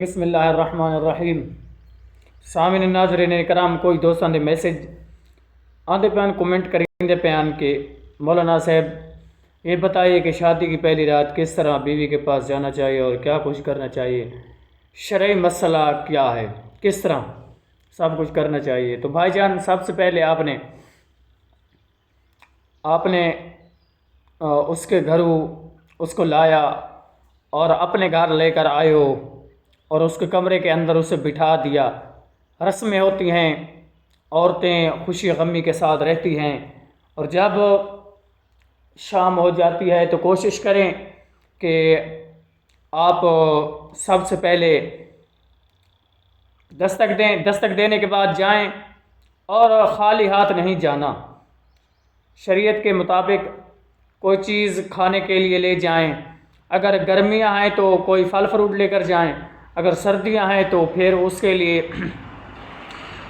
بسم اللہ الرحمن الرحیم۔ سامعین ناظرین کرام، کوئی دوستان دے میسج آندے پیان کومنٹ کریں پیان کہ مولانا صاحب یہ بتائیے کہ شادی کی پہلی رات کس طرح بیوی کے پاس جانا چاہیے اور کیا کچھ کرنا چاہیے، شرعی مسئلہ کیا ہے، کس طرح سب کچھ کرنا چاہیے۔ تو بھائی جان، سب سے پہلے آپ نے اس کے گھر اس کو لایا اور اپنے گھر لے کر آئے ہو اور اس کے کمرے کے اندر اسے بٹھا دیا۔ رسمیں ہوتی ہیں، عورتیں خوشی غمی کے ساتھ رہتی ہیں، اور جب شام ہو جاتی ہے تو کوشش کریں کہ آپ سب سے پہلے دستک دیں۔ دستک دینے کے بعد جائیں اور خالی ہاتھ نہیں جانا۔ شریعت کے مطابق کوئی چیز کھانے کے لیے لے جائیں۔ اگر گرمیاں ہیں تو کوئی پھل فروٹ لے کر جائیں، اگر سردیاں ہیں تو پھر اس کے لیے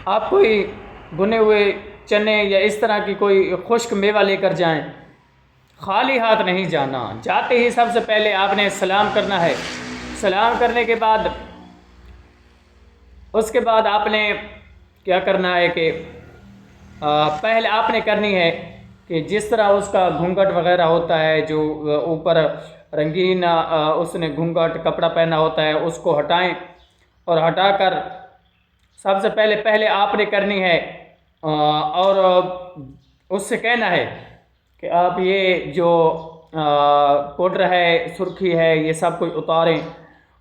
آپ کوئی بنے ہوئے چنے یا اس طرح کی کوئی خشک میوہ لے کر جائیں۔ خالی ہاتھ نہیں جانا۔ جاتے ہی سب سے پہلے آپ نے سلام کرنا ہے۔ سلام کرنے کے بعد اس کے بعد آپ نے کیا کرنا ہے کہ پہلے آپ نے کرنی ہے کہ جس طرح اس کا گھونگھٹ وغیرہ ہوتا ہے، جو اوپر رنگین اس نے گھونگھٹ کپڑا پہنا ہوتا ہے، اس کو ہٹائیں، اور ہٹا کر سب سے پہلے آپ نے کرنی ہے اور اس سے کہنا ہے کہ آپ یہ جو پاؤڈر ہے، سرخی ہے، یہ سب کچھ اتاریں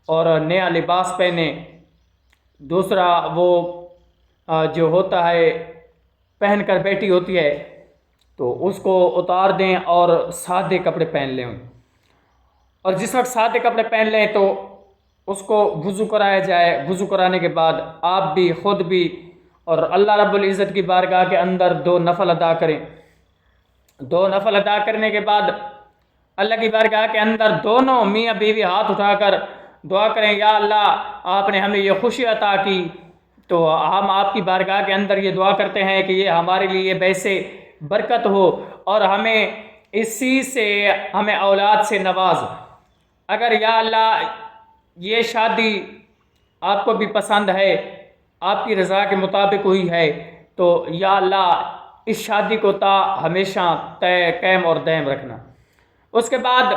اور نیا لباس پہنیں۔ دوسرا وہ جو ہوتا ہے پہن کر بیٹھی ہوتی ہے تو اس کو اتار دیں اور سادے کپڑے پہن لیں، اور جس وقت سادے کپڑے پہن لیں تو اس کو وضو کرایا جائے۔ وضو کرانے کے بعد آپ بھی، خود بھی، اور اللہ رب العزت کی بارگاہ کے اندر 2 نفل ادا کریں۔ 2 نفل ادا کرنے کے بعد اللہ کی بارگاہ کے اندر دونوں میاں بیوی ہاتھ اٹھا کر دعا کریں، یا اللہ آپ نے ہمیں یہ خوشی عطا کی، تو ہم آپ کی بارگاہ کے اندر یہ دعا کرتے ہیں کہ یہ ہمارے لیے ویسے برکت ہو اور ہمیں اسی سے ہمیں اولاد سے نواز۔ اگر یا اللہ یہ شادی آپ کو بھی پسند ہے، آپ کی رضا کے مطابق ہوئی ہے، تو یا اللہ اس شادی کو تا ہمیشہ قائم اور دائم رکھنا۔ اس کے بعد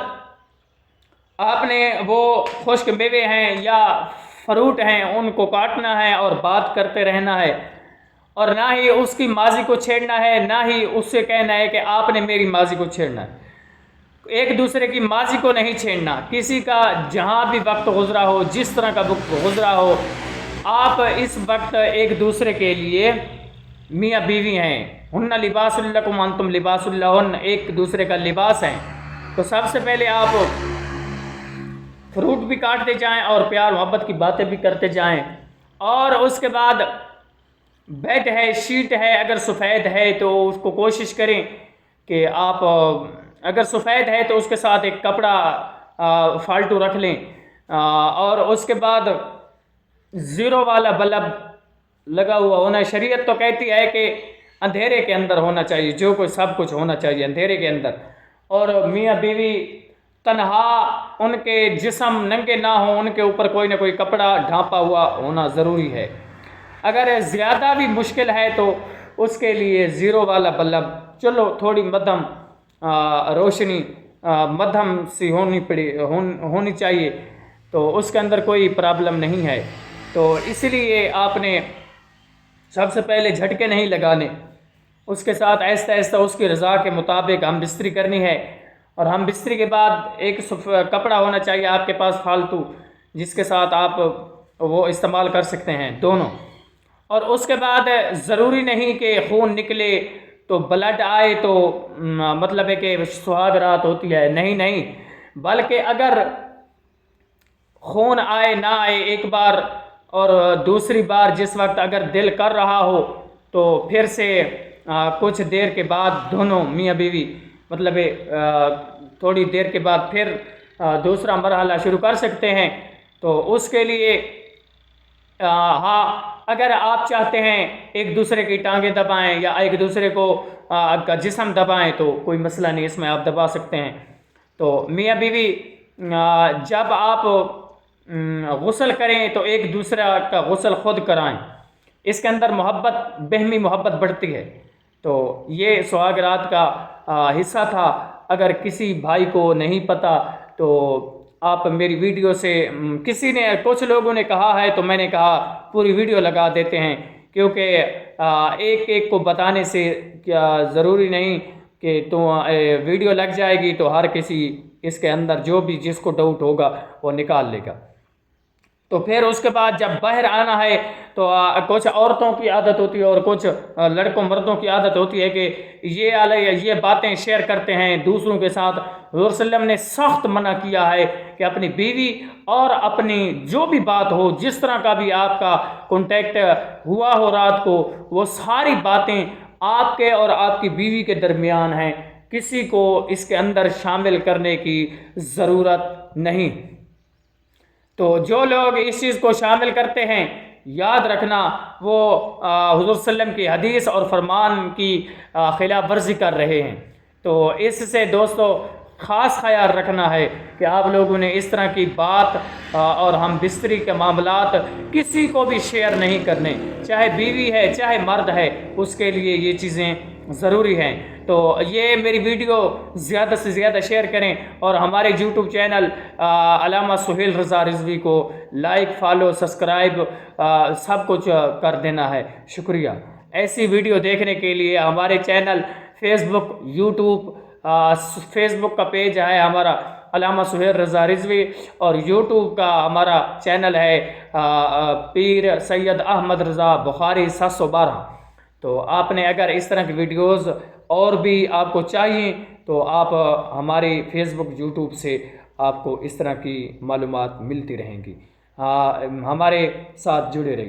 آپ نے وہ خشک میوے ہیں یا فروٹ ہیں ان کو کاٹنا ہے اور بات کرتے رہنا ہے، اور نہ ہی اس کی ماضی کو چھیڑنا ہے، نہ ہی اس سے کہنا ہے کہ آپ نے میری ماضی کو چھیڑنا ہے۔ ایک دوسرے کی ماضی کو نہیں چھیڑنا۔ کسی کا جہاں بھی وقت گزرا ہو، جس طرح کا وقت گزرا ہو، آپ اس وقت ایک دوسرے کے لیے میاں بیوی ہیں۔ ہن لباس لکم وانتم لباس لہن، ایک دوسرے کا لباس ہیں۔ تو سب سے پہلے آپ فروٹ بھی کاٹتے جائیں اور پیار محبت کی باتیں بھی کرتے جائیں، اور اس کے بعد بیڈ ہے، شیٹ ہے، اگر سفید ہے تو اس کو کوشش کریں کہ آپ اگر سفید ہے تو اس کے ساتھ ایک کپڑا فالتو رکھ لیں، اور اس کے بعد 0 والا بلب لگا ہوا ہونا۔ شریعت تو کہتی ہے کہ اندھیرے کے اندر ہونا چاہیے، جو کوئی سب کچھ ہونا چاہیے اندھیرے کے اندر، اور میاں بیوی تنہا، ان کے جسم ننگے نہ ہوں، ان کے اوپر کوئی نہ کوئی کپڑا ڈھانپا ہوا ہونا ضروری ہے۔ اگر زیادہ بھی مشکل ہے تو اس کے لیے 0 والا بلب، چلو تھوڑی مدھم روشنی مدھم سی ہونی چاہیے، تو اس کے اندر کوئی پرابلم نہیں ہے۔ تو اس لیے آپ نے سب سے پہلے جھٹکے نہیں لگانے، اس کے ساتھ آہستہ آہستہ اس کی رضا کے مطابق ہم بستری کرنی ہے، اور ہم بستری کے بعد ایک کپڑا ہونا چاہیے آپ کے پاس فالتو، جس کے ساتھ آپ وہ استعمال کر سکتے ہیں دونوں۔ اور اس کے بعد ضروری نہیں کہ خون نکلے تو بلڈ آئے تو مطلب ہے کہ سہاگ رات ہوتی ہے، نہیں، بلکہ اگر خون آئے نہ آئے ایک بار، اور دوسری بار جس وقت اگر دل کر رہا ہو تو پھر سے کچھ دیر کے بعد دونوں میاں بیوی مطلب تھوڑی دیر کے بعد پھر دوسرا مرحلہ شروع کر سکتے ہیں۔ تو اس کے لیے ہاں، اگر آپ چاہتے ہیں ایک دوسرے کی ٹانگیں دبائیں یا ایک دوسرے کو کا جسم دبائیں تو کوئی مسئلہ نہیں، اس میں آپ دبا سکتے ہیں۔ تو میاں بیوی جب آپ غسل کریں تو ایک دوسرے کا غسل خود کرائیں، اس کے اندر محبت، بہمی محبت بڑھتی ہے۔ تو یہ سہاگ رات کا حصہ تھا۔ اگر کسی بھائی کو نہیں پتہ تو آپ میری ویڈیو سے، کسی نے، کچھ لوگوں نے کہا ہے تو میں نے کہا پوری ویڈیو لگا دیتے ہیں، کیونکہ ایک ایک کو بتانے سے کیا ضروری نہیں کہ تو ویڈیو لگ جائے گی تو ہر کسی اس کے اندر جو بھی جس کو ڈاؤٹ ہوگا وہ نکال لے گا۔ تو پھر اس کے بعد جب باہر آنا ہے تو کچھ عورتوں کی عادت ہوتی ہے اور کچھ لڑکوں مردوں کی عادت ہوتی ہے کہ یہ باتیں شیئر کرتے ہیں دوسروں کے ساتھ۔ حضور صلی اللہ علیہ وسلم نے سخت منع کیا ہے کہ اپنی بیوی اور اپنی جو بھی بات ہو، جس طرح کا بھی آپ کا کانٹیکٹ ہوا ہو رات کو، وہ ساری باتیں آپ کے اور آپ کی بیوی کے درمیان ہیں، کسی کو اس کے اندر شامل کرنے کی ضرورت نہیں۔ تو جو لوگ اس چیز کو شامل کرتے ہیں، یاد رکھنا وہ حضور صلی اللہ علیہ وسلم کی حدیث اور فرمان کی خلاف ورزی کر رہے ہیں۔ تو اس سے دوستو خاص خیال رکھنا ہے کہ آپ لوگوں نے اس طرح کی بات اور ہم بستری کے معاملات کسی کو بھی شیئر نہیں کرنے، چاہے بیوی ہے چاہے مرد ہے، اس کے لیے یہ چیزیں ضروری ہیں۔ تو یہ میری ویڈیو زیادہ سے زیادہ شیئر کریں اور ہمارے یوٹیوب چینل علامہ سہیل رضا رضوی کو لائک، فالو، سبسکرائب سب کچھ کر دینا ہے۔ شکریہ۔ ایسی ویڈیو دیکھنے کے لیے ہمارے چینل فیس بک، یوٹیوب، فیس بک کا پیج ہے ہمارا علامہ سہیل رضا رضوی، اور یوٹیوب کا ہمارا چینل ہے پیر سید احمد رضا بخاری 712۔ تو آپ نے اگر اس طرح کی ویڈیوز اور بھی آپ کو چاہیے تو آپ ہماری فیس بک، یوٹیوب سے آپ کو اس طرح کی معلومات ملتی رہیں گی۔ ہمارے ساتھ جڑے رہیے۔